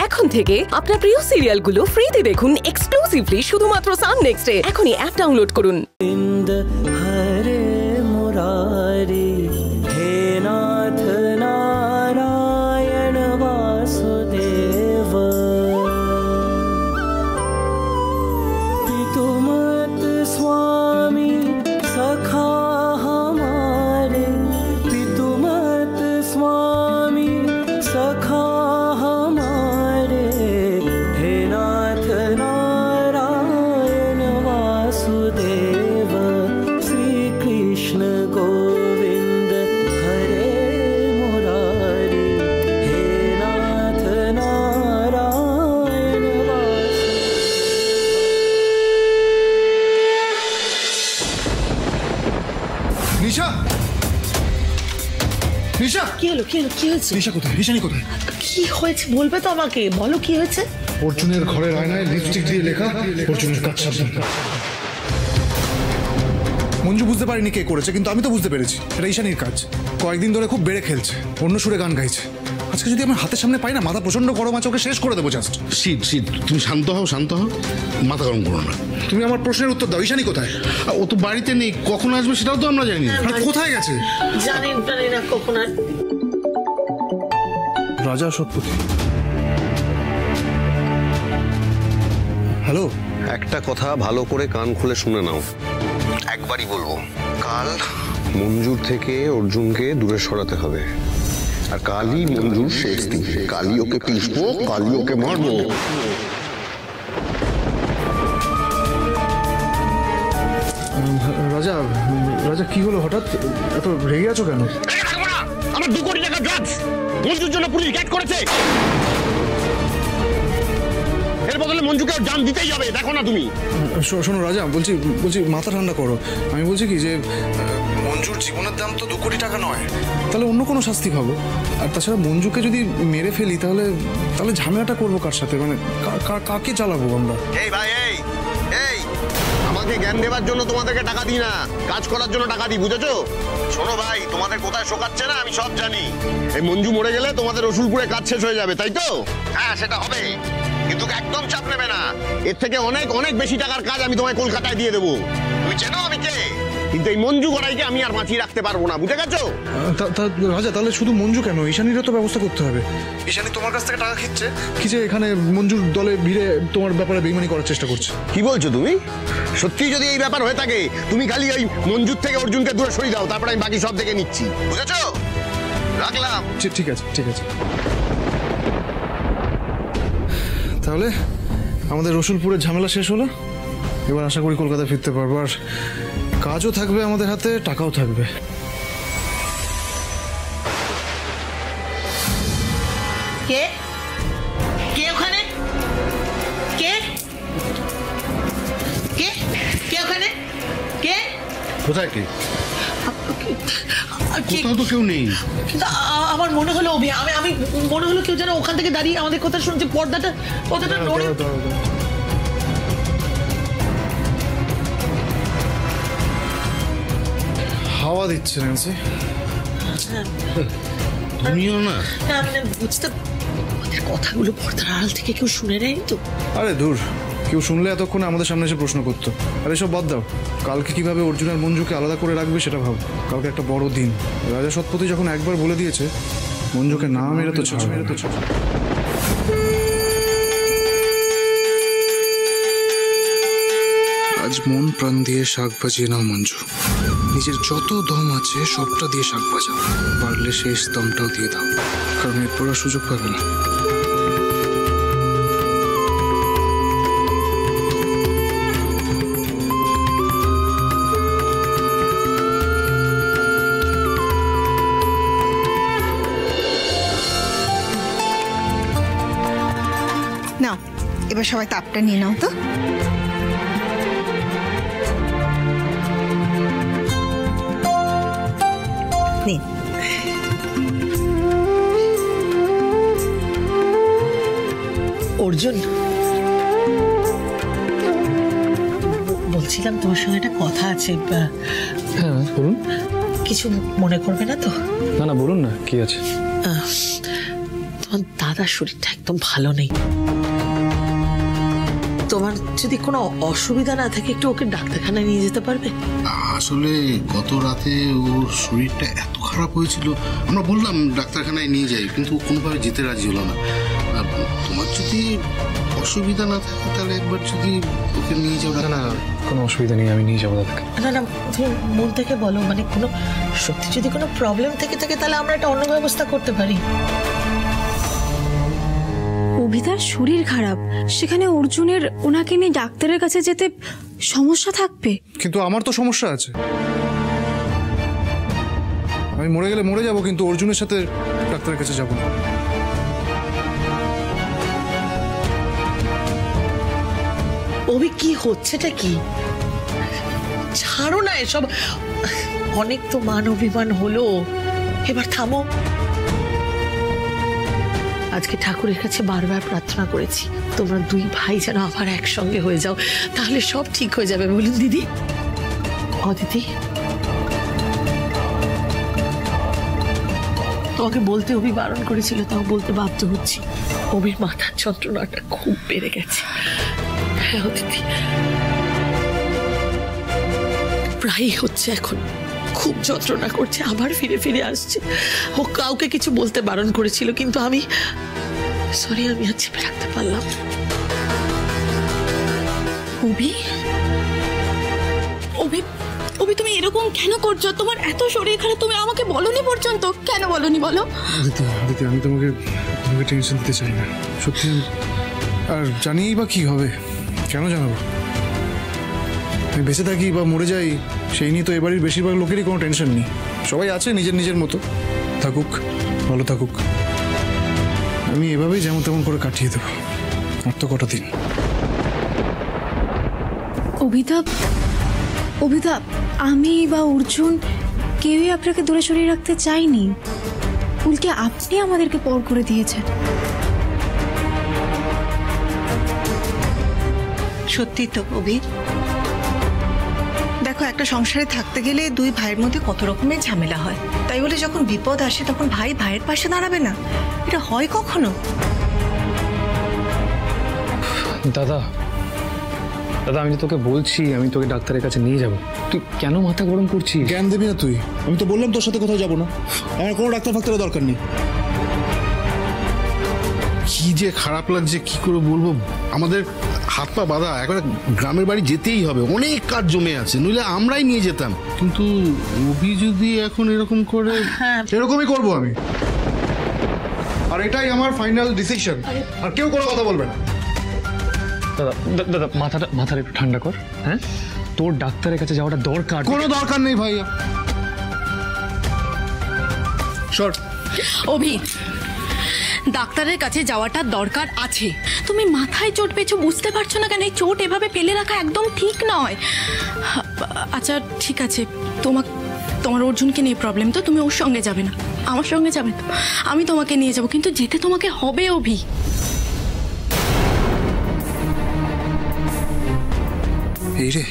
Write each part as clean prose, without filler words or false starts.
এখন থেকে আপনার প্রিয় সিরিয়ালগুলো ফ্রিতে দেখুন এক্সক্লুসিভলি শুধুমাত্র সান নেক্সটে। এখনই অ্যাপ ডাউনলোড করুন। হরে মুরারি হে নাথ নারায়ণ वासुदेव पितुमत स्वामी सखा हमारे पितुमत स्वामी सखा हमारे हे नाथ नारायण वासुदेव श्री कृष्ण गोविंद हरे मुरारी हे नाथ नारायण নিশা নিশা কি হলো কি হলো কি হয়েছে? নিশা কোথায়? নিশানি কোথায়? কি হয়েছে বলবে তো আমাকে, বলো কি হয়েছে? অর্জুনের ঘরের আয়নায় লিপস্টিক দিয়ে লেখা অর্জুনের কাজ সাবধান। মঞ্জু বুঝতে পারিনি কে করেছে, কিন্তু আমি তো বুঝতে পেরেছি এটা ঈশানীর কাজ। কয়েকদিন ধরে খুব বেড়ে খেলছে, অন্য সুরে গান গাইছে। আজকে যদি আমার হাতের সামনে পাই না, মাথা প্রচন্ড গরম আছে, ওকে শেষ করে দেবো জাস্ট। শীত শীত তুমি শান্ত হও, শান্ত হও, মাথা গরম করো না। তুমি আমার প্রশ্নের উত্তর দাও, ঈশানী কোথায়? ও তো বাড়িতে নেই, কখন আসবে সেটাও তো আমরা জানি না। আর কোথায় গেছে জানি না কখন আর। রাজা সৎপতি। হ্যালো, একটা কথা ভালো করে কান খুলে শুনে নাও, একবারই বলবো। কাল মঞ্জুর থেকে অর্জুনকে দূরে সরাতে হবে, আর কালই মঞ্জুর শেষ দিন। কালই ওকে পিষবো, কালই ওকে মারবো। রাজা রাজা কি হলো হঠাৎ? এত রেগে আছো কেন? আমার 2 কোটি টাকা ড্রাগস মঞ্জুর জন্য পুলিশ গ্যাট করেছে। এর বদলে মঞ্জুকে জান দিতেই হবে, দেখো না তুমি। শোনো রাজা, বলছি মাথা ঠান্ডা করো। আমি বলছি কি যে মঞ্জুর জীবনের দাম তো 2 কোটি টাকা নয়, তাহলে অন্য কোনো শাস্তি পাবো। আর তাছাড়া মঞ্জুকে যদি মেরে ফেলি তাহলে ঝামেলাটা করবো কার সাথে? মানে কাকে চালাবো আমরা? এই ভাই, এই এই আমাকে জ্ঞান দেওয়ার জন্য তোমাদেরকে টাকা দিই না, কাজ করার জন্য টাকা দিই, বুঝেছো? শোনো ভাই, তোমাদের কোথায় শোকাচ্ছে না আমি সব জানি। এই মঞ্জু মরে গেলে তোমাদের রসুলপুরে কাজ শেষ হয়ে যাবে, তাই তো? হ্যাঁ, সেটা হবে, কিন্তু একদম চাপ নেবে না। এর থেকে অনেক অনেক বেশি টাকার কাজ আমি তোমায় কলকাতায় দিয়ে দেবো। তুমি চেনো আমি কে? কিন্তু এই মঞ্জু গড়াইকে আমি আর বাঁচিয়ে রাখতে পারবো না, বুঝে গেছো? রাজা, তাহলে শুধু মঞ্জু কেন, ঈশানীরও তো ব্যবস্থা করতে হবে। ঈশানী তোমার কাছ থেকে টাকা খিচ্ছে কি যে এখানে মঞ্জুর দলে ভিড়ে তোমার ব্যাপারে বেইমানি করার চেষ্টা করছে। কি বলছো তুমি? সত্যি যদি এই ব্যাপার হয়ে থাকে, তুমি খালি ওই মঞ্জুর থেকে অর্জুনকে দূরে সরিয়ে দাও, তারপরে আমি বাকি সব দেখে নিচ্ছি, বুঝেছো? রাখলাম। ঠিক আছে ঠিক আছে। তাহলে আমাদের রসুলপুরের ঝামেলা শেষ হলো, এবার আশা করি কলকাতায় ফিরতে পারবো, আর কাজও থাকবে আমাদের হাতে, টাকাও থাকবে। কে কে ওখানে? কে কে কে ওখানে? কে কোথায় কে? কোথাও তো কেউ নেই। আমার মনে হলো আমি মনে হলো কেউ যেন ওখান থেকে দাঁড়িয়ে আমাদের কথা শুনছে। পর্দাটা নড়ে। হাওয়া দিচ্ছে ন্যান্সি। তুমিও না? মানে বুঝতে, ওদের কথাগুলো পর্দার আড়াল থেকে কেউ শুনে নেয়নি তো? আরে দূর, কেউ শুনলে এতক্ষণে আমাদের সামনে এসে প্রশ্ন করতো। আর এসব বাদ দাও, কালকে কিভাবে অর্জুন আর মঞ্জুকে আলাদা করে রাখবে সেটা ভাব। কালকে একটা বড় দিন। রাজা সৎপতি যখন একবার বলে দিয়েছে, মঞ্জুকে না মেরে তো ছাড়। আজ মন প্রাণ দিয়ে শাক বাজিয়ে নাও মঞ্জু, নিজের যত দম আছে সবটা দিয়ে শাক বাজাও, পারলে শেষ দমটাও দিয়ে দাও, কারণ এরপর আর সুযোগ পাবে না। নাও, এবার সবাই তাপটা নিয়ে নাও তো। অর্জুন, বলছিলাম তোমার সঙ্গে একটা কথা আছে। হ্যাঁ বলুন। কিছু মনে করবে না তো? না না, বলুন না, কি আছে? আমার দাদার শরীরটা একদম ভালো নেই। তোমার যদি কোনো অসুবিধা না থাকে একটু ওকে ডাক্তারখানায় নিয়ে যেতে পারবে? আসলে গত রাতে ওর শরীরটা এত খারাপ হয়েছিল, আমরা বললাম ডাক্তারখানায় নিয়ে যাই, কিন্তু ও কোনোভাবে যেতে রাজি হলো না। আর তোমার যদি অসুবিধা না থাকে তাহলে একবার যদি ওকে নিয়ে যাও। না, কোনো অসুবিধা নেই, আমি নিয়ে যাবো দাদাকে। না না, তুমি মন থেকে বলো, মানে কোনো সত্যি যদি কোনো প্রবলেম থেকে থাকে তাহলে আমরা একটা অন্য ব্যবস্থা করতে পারি। অভিদার শরীর খারাপ, সেখানে অর্জুনের ওনাকে নিয়ে ডাক্তারের কাছে যেতে সমস্যা থাকবে। কিন্তু আমার তো সমস্যা আছে, আমি মরে গেলে মরে যাব, কিন্তু অর্জুনের সাথে ডাক্তারের কাছে যাব না। অভি কি হচ্ছেটা কি? ছাড়ো না এসব, অনেক তো মান অভিমান হলো, এবার থামো। আজকে ঠাকুরের কাছে বারবার প্রার্থনা করেছি তোমরা দুই ভাই যেন আবার একসঙ্গে হয়ে যাও, তাহলে সব ঠিক হয়ে যাবে। বলুন দিদি। অদিতি, তোমাকে বলতে অভি বারণ করেছিল, তাও বলতে বাধ্য হচ্ছি। অভির মাথার যন্ত্রণাটা খুব বেড়ে গেছে। হ্যাঁ অদিতি, প্রায়ই হচ্ছে এখন, খুব যন্ত্রণা করছে, আবার ফিরে ফিরে আসছে। ও কাউকে কিছু বলতে বারণ করেছিল, কিন্তু আমি সরি, আমি আর চেপে রাখতে পারলাম। অভি, অভি, অভি তুমি এরকম কেন করছো? তোমার এত শরীর খারাপ, তুমি আমাকে বলনি পর্যন্ত, কেন বলনি বলো? দিদি, আমি তোমাকে টেনশন দিতে চাই না, সত্যি। আর জানিই বা কি হবে, কেন জানাবো? আমি বেঁচে থাকি বা মরে যাই সেই নিয়ে তো এবারের বেশিরভাগ লোকেরই কোনো টেনশন নেই। সবাই আছে নিজের নিজের মতো, থাকুক, ভালো থাকুক। আমি এভাবেই যেমন তেমন করে কাটিয়ে দেবো আর তো কটা দিন। অভিদা, আমি বা অর্জুন কেউই আপনাকে দূরে সরিয়ে রাখতে চাইনি, উল্টে আপনি আমাদেরকে পর করে দিয়েছেন। সত্যি তো অভি, দেখো একটা সংসারে থাকতে গেলে দুই ভাইয়ের মধ্যে কত রকমের ঝামেলা হয়, তাই বলে যখন বিপদ আসে তখন ভাই ভাইয়ের পাশে দাঁড়াবে না? এটা হয় কখনো? দাদা, আমি তোকে বলছি, আমি তোকে ডাক্তারের কাছে নিয়ে যাব, তুই কেন মাথা গরম করছিস? জ্ঞান দিবি না তুই? আমি তো বললাম তোর সাথে কোথাও যাবো না, আমার কোনো ডাক্তার ফাক্তারের দরকার নেই। কি যে খারাপ লাগছে, কি করে বলবো। আমাদের হাত পা বাঁধা, এখন গ্রামের বাড়ি যেতেই হবে, অনেক কাজ জমে আছে, নইলে আমরাই নিয়ে যেতাম। কিন্তু অভি যদি এখন এরকম করে, এরকমই করবো আমি, আর এটাই আমার ফাইনাল ডিসিশন, আর কেউ কোনো কথা বলবে না। দাদা, মাথাটা একটু ঠান্ডা কর। হ্যাঁ, তোর ডাক্তারের কাছে যাওয়াটা দরকার। কোনো দরকার নেই ভাইয়া, শর্ট। অভি, ডাক্তারের কাছে যাওয়াটা দরকার আছে। তুমি মাথায় চোট পেয়েছো, বুঝতে পারছো না কেন? এই চোট এভাবে ফেলে রাখা একদম ঠিক নয়। আচ্ছা ঠিক আছে, তোমার অর্জুনকে নিয়ে প্রবলেম, তো তুমি ওর সঙ্গে যাবে না, আমার সঙ্গে যাবে তো? আমি তোমাকে নিয়ে যাবো, কিন্তু যেতে তোমাকে হবে অভি। এই রে,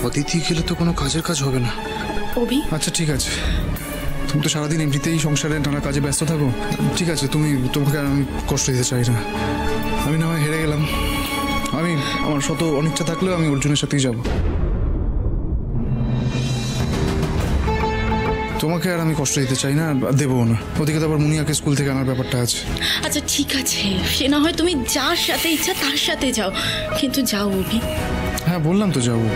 অতিথি গেলে তো কোনো কাজের কাজ হবে না অভি। আচ্ছা ঠিক আছে, তুমি তো সারাদিন এমনিতেই সংসারে নানা কাজে ব্যস্ত থাকো, ঠিক আছে, তোমাকে আর আমি কষ্ট দিতে চাই না। আমি না হয় হেরে গেলাম, আমার শত অনিচ্ছা থাকলেও আমি অর্জুনের সাথেই যাব। তোমাকে আর আমি কষ্ট দিতে চাই না, দেবো না। ওদিকে তো আবার মুনিয়াকে স্কুল থেকে আনার ব্যাপারটা আছে। আচ্ছা ঠিক আছে, সে না হয় তুমি যার সাথে ইচ্ছা তার সাথে যাও, কিন্তু যাও অভি। হ্যাঁ বললাম তো যাবো।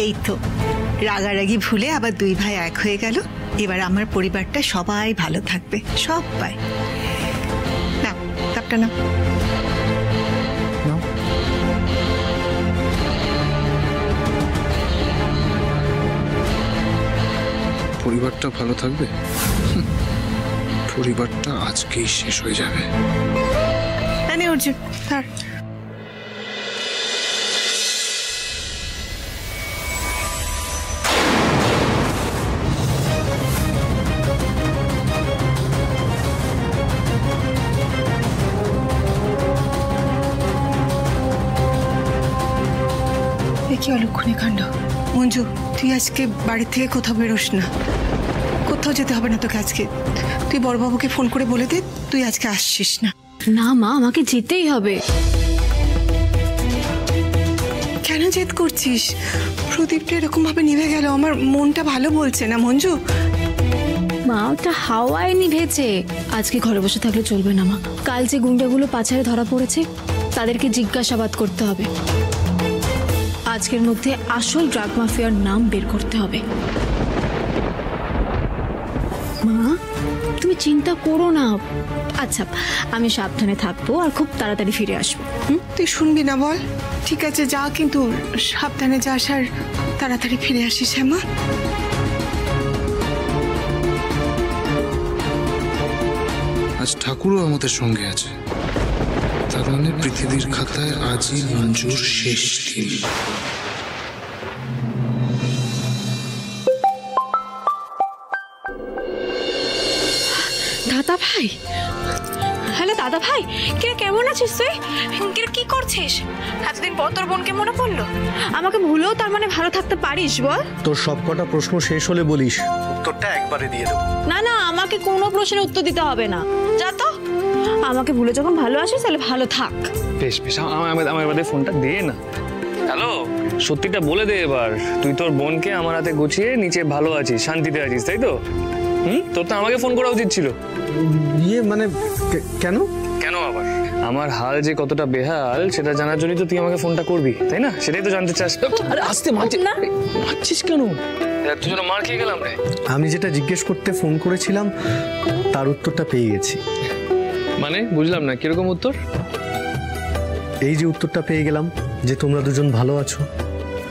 এই তো রাগারাগি ভুলে আবার দুই ভাই এক হয়ে গেল। এবার আমার পরিবারটা সবাই ভালো থাকবে, সবাই। না কাপটা না, পরিবারটা ভালো থাকবে, পরিবারটা আজকেই শেষ হয়ে যাবে। অর্জুন স্যার, কি অলক্ষণী কাণ্ড। মঞ্জু, তুই আজকে বাড়ি থেকে কোথাও বেরোস না। কোথাও যেতে হবে না তোকে আজকে। তুই বড়বাবুকে ফোন করে বলে দে তুই আজকে আসছিস না। না মা, আমাকে যেতেই হবে। কেন জেদ করছিস? প্রদীপটা এরকম ভাবে নিভে গেল, আমার মনটা ভালো বলছে না মঞ্জু। মা ওটা হাওয়ায় নিভেছে। আজকে ঘরে বসে থাকলে চলবে না মা। কাল যে গুন্ডাগুলো পাচারে ধরা পড়েছে তাদেরকে জিজ্ঞাসাবাদ করতে হবে। আজকের মধ্যে আসল ড্রাগ মাফিয়ার নাম বের করতে হবে। মা তুমি চিন্তা করো না। আচ্ছা আমি সাবধানে থাকবো আর খুব তাড়াতাড়ি ফিরে আসবো। তুই শুনবি না বল? ঠিক আছে যা, কিন্তু সাবধানে যাস আর তাড়াতাড়ি ফিরে আসিস। হ্যাঁ মা। আজ ঠাকুরও আমাদের সঙ্গে আছে, তার মানে পৃথিবীর খাতায় আজই মঞ্জুর শেষ দিন। দাদা ভাই, হ্যালো দাদা ভাই, কিরে কেমন আছিস তুই? কিরে কি করছিস? এতদিন পর তোর বোনকে মনে পড়লো। আমাকে ভুলেও তার মানে ভালো থাকতে পারিস বল? তোর সবকটা প্রশ্ন শেষ হলে বলিস, উত্তরটা একবারে দিয়ে দেবো। না না, আমাকে কোনো প্রশ্নের উত্তর দিতে হবে না, যা তো। আমাকে ভুলে যখন ভালো আসিস তাহলে ভালো থাক। বেশ বেশ, আমার এবার ফোনটা দে না। হ্যালো, সত্যিটা বলে দে এবার। তুই তোর বোনকে আমার হাতে গুছিয়ে নিচে ভালো আছিস, শান্তিতে আছিস, তাই তো? তোর তো আমাকে ফোন করা উচিত ছিল। মানে কেন? কেন আবার? আমার হাল যে কতটা বেহাল সেটা জানার জন্যই তো তুই আমাকে ফোনটা করবি, তাই না? সেটাই তো জানতে চাস। আরে আসতে মারছিস কেন? তুই যেন মার খেয়ে গেলাম রে। আমি যেটা জিজ্ঞেস করতে ফোন করেছিলাম তার উত্তরটা পেয়ে গেছি। মানে বুঝলাম না, কিরকম উত্তর? এই যে উত্তরটা পেয়ে গেলাম যে তোমরা দুজন ভালো আছো।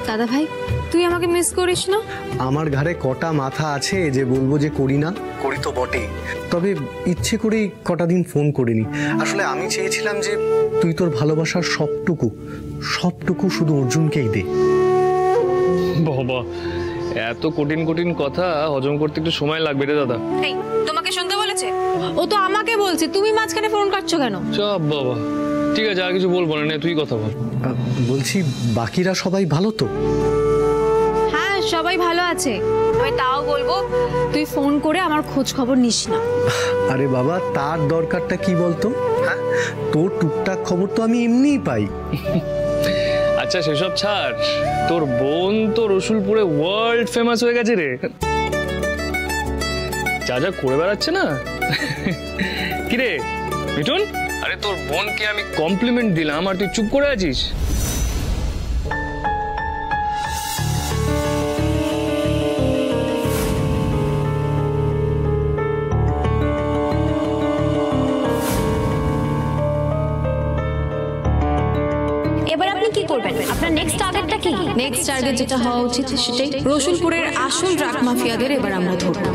দাদা ভাই তুই আমাকে মিস করিস না? আমার ঘাড়ে কটা মাথা আছে যে বলবো যে করি না? করি তো বটেই, তবে ইচ্ছে করেই কটা দিন ফোন করিনি। আসলে আমি চেয়েছিলাম যে তুই তোর ভালোবাসার সবটুকু শুধু অর্জুনকেই দে। বাবা, এত কঠিন কঠিন কথা হজম করতে একটু সময় লাগবে রে দাদা। এই তোমাকে শুনতে বলেছে? ও তো আমাকে বলছে, তুমি মাঝখানে ফোন কাটছো কেন? চুপ বাবা, ঠিক আছে আর কিছু বলবো না, তুই কথা বল। বলছি বাকিরা সবাই ভালো তো? হ্যাঁ সবাই ভালো আছে, আমি তাও বলবো তুই ফোন করে আমার খোঁজ খবর নিস না। আরে বাবা, তার দরকারটা কি বলতো? হ্যাঁ, তোর টুকটাক খবর তো আমি এমনিই পাই। আচ্ছা সেসব ছাড়, তোর বোন তো রসুলপুরে ওয়ার্ল্ড ফেমাস হয়ে গেছে রে। যা যা করে বেড়াচ্ছে না। কিরে মিঠুন, আরে তোর বোনকে আমি কমপ্লিমেন্ট দিলাম আর তুই চুপ করে আছিস? এবার আপনি কি করবেন? আপনার নেক্সট টার্গেটটা কি? নেক্সট টার্গেট যেটা হওয়া উচিত সেটাই, রসুলপুরের আসল ড্রাগ মাফিয়াদের এবার আমরা ধরব।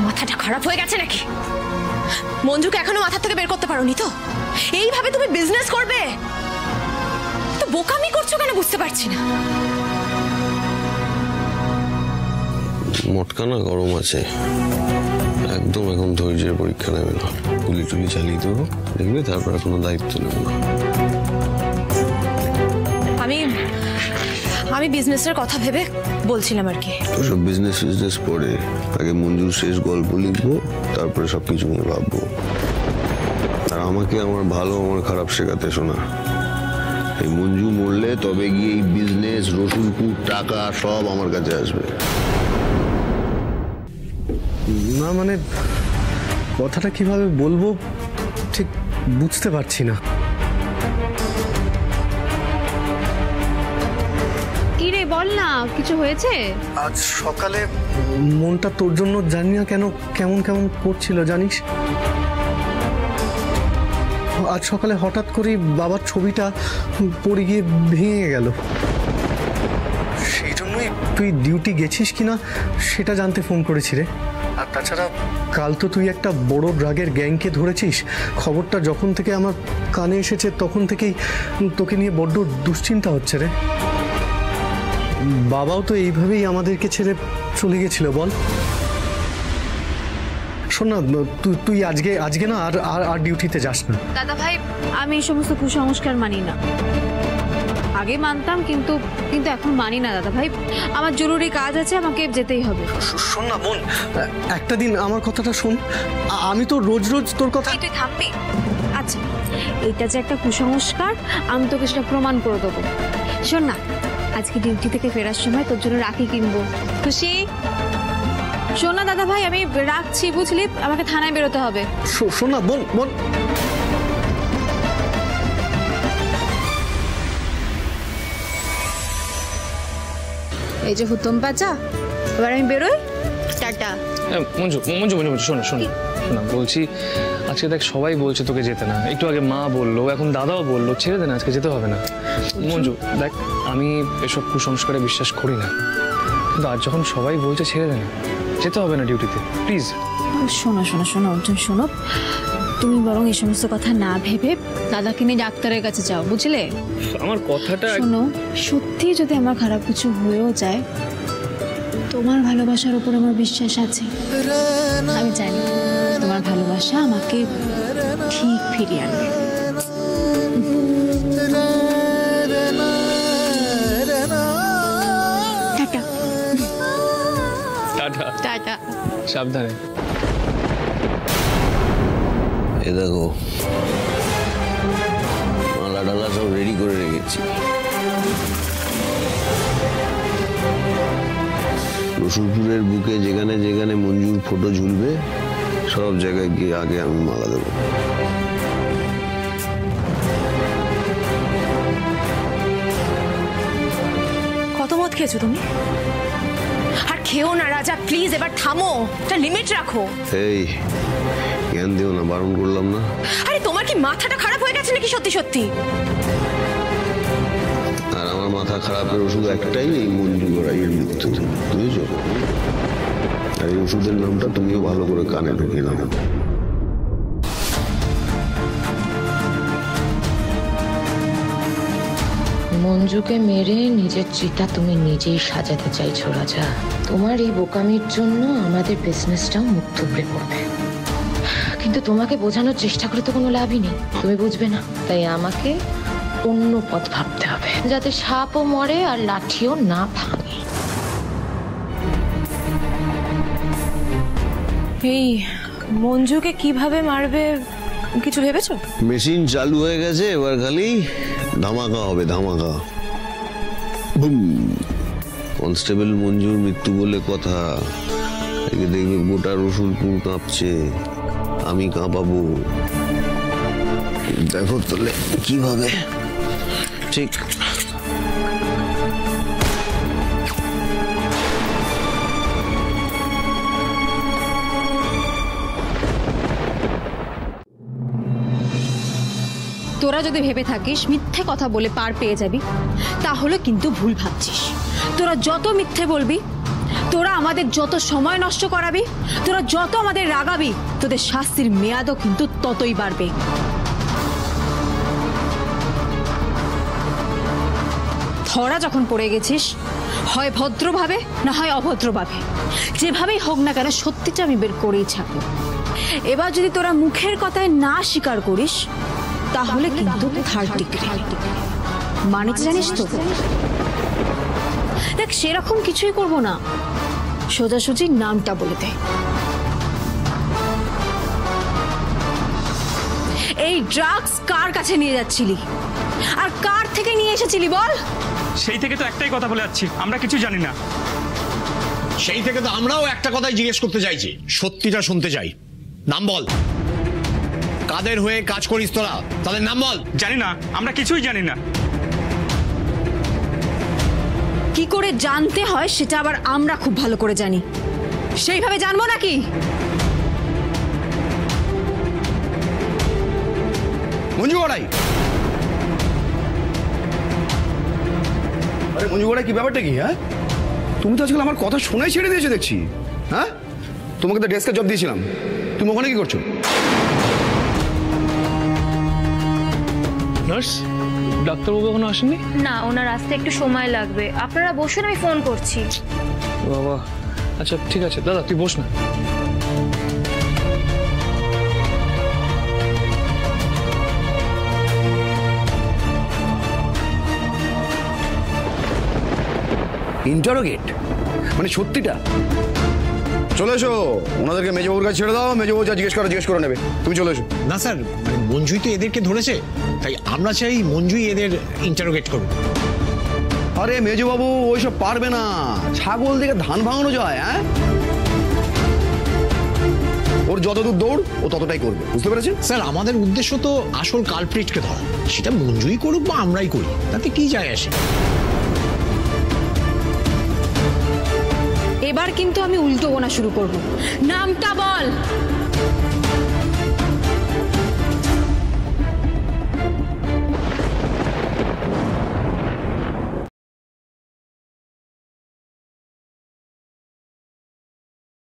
মাথাটা খারাপ হয়ে গেছে নাকি? মঞ্জুকে এখনো মাথা থেকে বের করতে পারোনি তো? এইভাবে তুমি বিজনেস করবে? তো বোকামি করছো কেন বুঝতে পারছি না। মোটকা না গরম আছে, একদম এখন ধৈর্যের পরীক্ষা নেবে না। গুলি টুলি চালিয়ে দেবো, দেখবে তারপর কোনো দায়িত্ব নেব না। আমি বিজনেসের কথা ভেবে বলছিলাম আর কি। ওসব বিজনেস পরে আগে মঞ্জুর শেষ গল্প লিখবো, তারপরে সবকিছু নিয়ে ভাববো। আর আমাকে আমার ভালো আমার খারাপ শেখাতে শোনা। এই মঞ্জু মরলে তবে গিয়ে এই বিজনেস, রসুলপুর, টাকা সব আমার কাছে আসবে। না মানে কথাটা কিভাবে বলবো ঠিক বুঝতে পারছি না। কি রে বল না, কিছু হয়েছে? আজ সকালে মনটা তোর জন্য জানি না কেন কেমন কেমন করছিল জানিস। আজ সকালে হঠাৎ করে বাবার ছবিটা পড়ে গিয়ে ভেঙে গেল। সেই জন্যই তুই ডিউটি গেছিস কিনা সেটা জানতে ফোন করেছি রে। আর তাছাড়া কাল তো তুই একটা বড় ড্রাগের গ্যাংকে ধরেছিস। খবরটা যখন থেকে আমার কানে এসেছে তখন থেকেই তোকে নিয়ে বড্ড দুশ্চিন্তা হচ্ছে রে। বাবাও তো এইভাবেই আমাদেরকে ছেড়ে চলে গেছিল বল। শোন না, তুই আজকে না আর ডিউটিতে যাস না। দাদা ভাই, আমি এই সমস্ত কুসংস্কার মানি না। আগে মানতাম, কিন্তু এখন মানি না দাদা ভাই। আমার জরুরি কাজ আছে, আমাকে যেতেই হবে। শোন না বোন, একটা দিন আমার কথাটা শোন। আমি তো রোজ রোজ তোর কথা। তুই থামবি? আচ্ছা, এটা যে একটা কুসংস্কার আমি তোকে সেটা প্রমাণ করে দেবো। শোন না, আজকে ডিউটি থেকে ফেরার সময় তোর জন্য রাখি কিনবো। খুশি? শোন না দাদা ভাই, আমি রাখছি বুঝলি, আমাকে থানায় বেরোতে হবে। শোন না বোন বোন, এই যে হুতম পাচা, এবার আমি বেরোই। টাটা। মঞ্জু মঞ্জু মঞ্জু মঞ্জু শোনো শোনো শোনা, বলছি আজকে দেখ সবাই বলছে তোকে যেতে না। একটু আগে মা বললো, এখন দাদাও বললো ছেড়ে দে না, আজকে যেতে হবে না। মঞ্জু দেখ, আমি এসব কুসংস্কারে বিশ্বাস করি না, কিন্তু আজ যখন সবাই বলছে ছেড়ে দে না, যেতে হবে না ডিউটিতে, প্লিজ। শোনো শোনো শোনো অর্জুন, শোনো, তুমি বরং এই সমস্ত কথা না ভেবে দাদাকে নিয়ে ডাক্তারের কাছে যাও, বুঝলে? আমার কথাটা শোনো, সত্যি যদি আমার খারাপ কিছু হয়েও যায়, তোমার ভালোবাসার উপর আমার বিশ্বাস আছে। আমি জানি তোমার ভালোবাসা আমাকে ঠিক ফিরিয়ে আনবে। টাটা। টাটা। টাটা। সাবধানে। এ দেখো, মালা ডালা সব রেডি করে রেখেছি। রসুলপুরের বুকে যেখানে যেখানে মঞ্জুর ফটো ঝুলবে সব জায়গায় গিয়ে আগে আমি মালা দেবো। কত মদ খেয়েছো তুমি? আর খেও না রাজা, প্লিজ এবার থামো, একটা লিমিট রাখো। এই জ্ঞান দিও না, বারণ করলাম না। আরে তোমার কি মাথাটা খারাপ হয়ে গেছে নাকি সত্যি সত্যি? আর আমার মাথা খারাপের ওষুধ একটাই, এই মঞ্জু গড়াইয়ের মৃত্যু, বুঝেছো? আর এই ওষুধের নামটা তুমিও ভালো করে কানে ঢুকিয়ে নাও। মঞ্জুকে মেরে নিজের চিতা তুমি নিজেই সাজাতে চাইছো রাজা। তোমার এই বোকামির জন্য আমাদের বিজনেসটাও মুখ থুবড়ে পড়বে, কিন্তু তোমাকে বোঝানোর চেষ্টা করে তো কোনো লাভই নেই, তুমি বুঝবে না। তাই আমাকে অন্য পথ ভাবতে হবে, যাতে সাপও মরে আর লাঠিও না ভাঙে। এই মঞ্জুকে কিভাবে মারবে কিছু ভেবেছো? মেশিন চালু হয়ে গেছে, এবার খালি ধামাকা হবে, ধামাকা। কনস্টেবল মঞ্জুর মৃত্যু বলে কথা, একে দেখবে গোটা রসুলপুর কাঁপছে, আমি কাঁপাবো। দেখো তাহলে কিভাবে। ঠিক তোরা যদি ভেবে থাকিস মিথ্যে কথা বলে পার পেয়ে যাবি, তাহলে কিন্তু ভুল ভাবছিস। তোরা যত মিথ্যে বলবি, তোরা আমাদের যত সময় নষ্ট করাবি, তোরা যত আমাদের রাগাবি, তোদের শাস্তির মেয়াদও কিন্তু ততই বাড়বে। ধরা যখন পড়ে গেছিস, হয় ভদ্রভাবে না হয় অভদ্রভাবে, যেভাবেই হোক না কেন সত্যিটা আমি বের করেই ছাড়বো। এবার যদি তোরা মুখের কথায় না স্বীকার করিস, তাহলে কিন্তু থার্ড ডিগ্রি মানে জানিস তো। দেখ, সেরকম কিছুই করব না, সোজাসুজি নামটা বলে দে। এই ড্রাগস কার কাছে নিয়ে যাচ্ছিলি আর কার থেকে নিয়ে এসেছিলি বল? সেই থেকে তো একটাই কথা বলে যাচ্ছি, আমরা কিছু জানি না। সেই থেকে তো আমরাও একটা কথাই জিজ্ঞেস করতে চাইছি, সত্যিটা শুনতে চাই। নাম বল, কাদের হয়ে কাজ করিস তোরা, তাদের নাম বল। জানি না, আমরা কিছুই জানি না। কি করে জানতে হয় সেটা আবার আমরা খুব ভালো করে জানি। সেইভাবে জানবো নাকি? মঞ্জু গড়াই, আরে মঞ্জু গড়াই, কি ব্যাপারটা কি? হ্যাঁ, তুমি তো আজকাল আমার কথা শোনাই ছেড়ে দিয়েছো দেখছি। হ্যাঁ, তোমাকে তো ডেস্কের জব দিয়েছিলাম, তুমি ওখানে কি করছো? নার্স, ডাক্তারবাবু এখনো আসেননি? না, ওনার আসতে একটু সময় লাগবে, আপনারা বসুন, আমি ফোন করছি। বাবা, আচ্ছা ঠিক আছে দাদা, তুই বস না। ইন্টারোগেট মানে সত্যিটা? চলে এসো, ওনাদেরকে মেজবাবুর কাছে ছেড়ে দাও, মেজবাবু যা জিজ্ঞেস করে নেবে। তুমি চলে এসো। না স্যার, মানে মঞ্জুই তো এদেরকে ধরেছে, তাই আমরা চাই মঞ্জুই এদের ইন্টারোগেট করুন। আরে মেজবাবু ওইসব পারবে না, ছাগল দেখে ধান ভাঙানো যায়? হ্যাঁ, ওর যতদূর দৌড় ও ততটাই করবে, বুঝতে পেরেছেন? স্যার, আমাদের উদ্দেশ্য তো আসল কালপ্রিটকে ধরা, সেটা মঞ্জুই করুক বা আমরাই করি, তাতে কি যায় আসে? এবার কিন্তু আমি উল্টো গোনা শুরু করব। নামটা বল।